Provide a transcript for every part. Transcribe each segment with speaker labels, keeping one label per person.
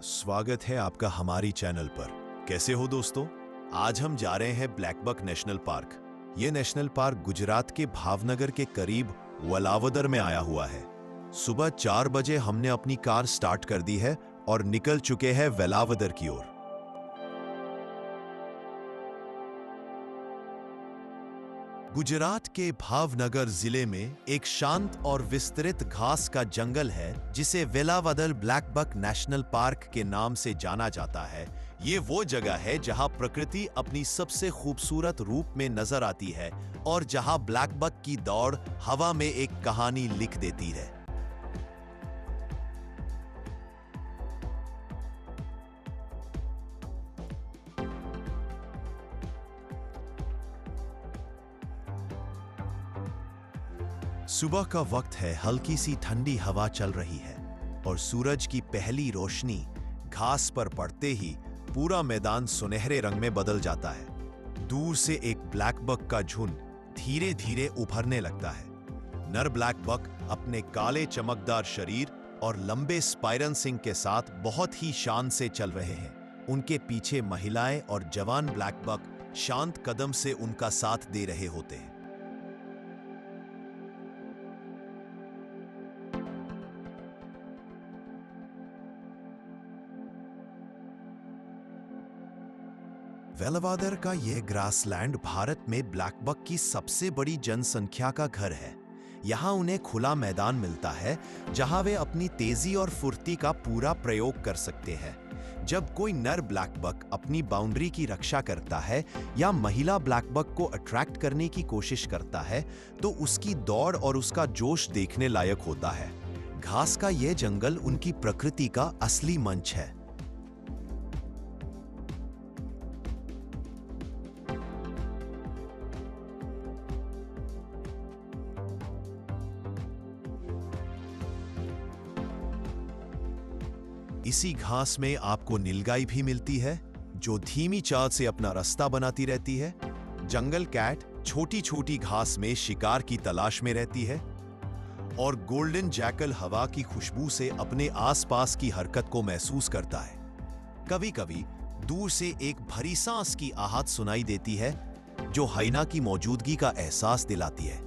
Speaker 1: स्वागत है आपका हमारी चैनल पर। कैसे हो दोस्तों? आज हम जा रहे हैं ब्लैकबक नेशनल पार्क। ये नेशनल पार्क गुजरात के भावनगर के करीब वलावदर में आया हुआ है। सुबह 4 बजे हमने अपनी कार स्टार्ट कर दी है और निकल चुके हैं वेलावदर की ओर। गुजरात के भावनगर जिले में एक शांत और विस्तृत घास का जंगल है जिसे वेलावदर ब्लैकबक नेशनल पार्क के नाम से जाना जाता है। ये वो जगह है जहां प्रकृति अपनी सबसे खूबसूरत रूप में नजर आती है और जहां ब्लैकबक की दौड़ हवा में एक कहानी लिख देती है। सुबह का वक्त है, हल्की सी ठंडी हवा चल रही है और सूरज की पहली रोशनी घास पर पड़ते ही पूरा मैदान सुनहरे रंग में बदल जाता है। दूर से एक ब्लैकबक का झुंड धीरे धीरे उभरने लगता है। नर ब्लैकबक अपने काले चमकदार शरीर और लंबे स्पाइरल सिंग के साथ बहुत ही शान से चल रहे हैं। उनके पीछे महिलाएं और जवान ब्लैकबक शांत कदम से उनका साथ दे रहे होते हैं। वेलावदर का यह ग्रासलैंड भारत में ब्लैकबक की सबसे बड़ी जनसंख्या का घर है। यहाँ उन्हें खुला मैदान मिलता है जहाँ वे अपनी तेजी और फुर्ती का पूरा प्रयोग कर सकते हैं। जब कोई नर ब्लैकबक अपनी बाउंड्री की रक्षा करता है या महिला ब्लैकबक को अट्रैक्ट करने की कोशिश करता है तो उसकी दौड़ और उसका जोश देखने लायक होता है। घास का यह जंगल उनकी प्रकृति का असली मंच है। इसी घास में आपको नीलगाय भी मिलती है जो धीमी चाल से अपना रास्ता बनाती रहती है। जंगल कैट छोटी छोटी घास में शिकार की तलाश में रहती है और गोल्डन जैकल हवा की खुशबू से अपने आसपास की हरकत को महसूस करता है। कभी कभी दूर से एक भरी सांस की आहट सुनाई देती है जो हाइना की मौजूदगी का एहसास दिलाती है।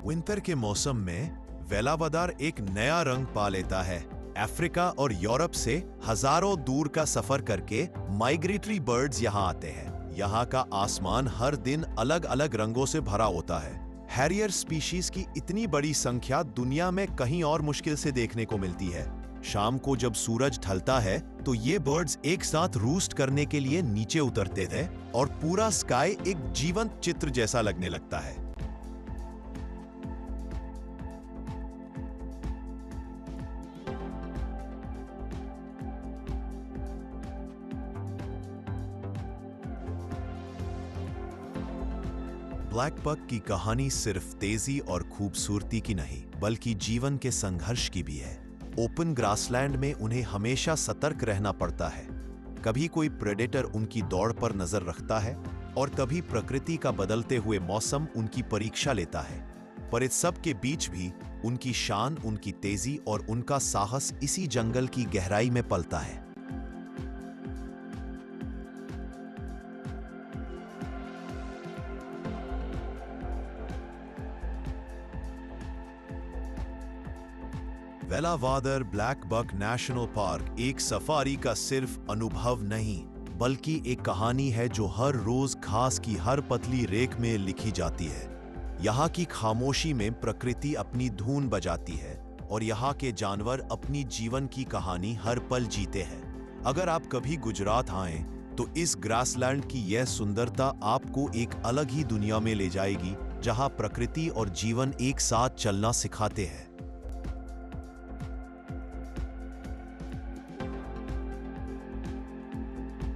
Speaker 1: विंटर के मौसम में वेलावदर एक नया रंग पा लेता है। अफ्रीका और यूरोप से हजारों दूर का सफर करके माइग्रेटरी बर्ड्स यहाँ आते हैं। यहाँ का आसमान हर दिन अलग अलग रंगों से भरा होता है। हैरियर स्पीशीज की इतनी बड़ी संख्या दुनिया में कहीं और मुश्किल से देखने को मिलती है। शाम को जब सूरज ढलता है तो ये बर्ड्स एक साथ रूस्ट करने के लिए नीचे उतरते थे और पूरा स्काई एक जीवंत चित्र जैसा लगने लगता है। ब्लैकबक की कहानी सिर्फ तेजी और खूबसूरती की नहीं बल्कि जीवन के संघर्ष की भी है। ओपन ग्रासलैंड में उन्हें हमेशा सतर्क रहना पड़ता है। कभी कोई प्रेडेटर उनकी दौड़ पर नजर रखता है और कभी प्रकृति का बदलते हुए मौसम उनकी परीक्षा लेता है। पर इस सब के बीच भी उनकी शान, उनकी तेजी और उनका साहस इसी जंगल की गहराई में पलता है। वेलावदर ब्लैकबक नेशनल पार्क एक सफारी का सिर्फ अनुभव नहीं बल्कि एक कहानी है जो हर रोज घास की हर पतली रेख में लिखी जाती है। यहाँ की खामोशी में प्रकृति अपनी धुन बजाती है और यहाँ के जानवर अपनी जीवन की कहानी हर पल जीते हैं। अगर आप कभी गुजरात आएं तो इस ग्रासलैंड की यह सुंदरता आपको एक अलग ही दुनिया में ले जाएगी जहाँ प्रकृति और जीवन एक साथ चलना सिखाते हैं।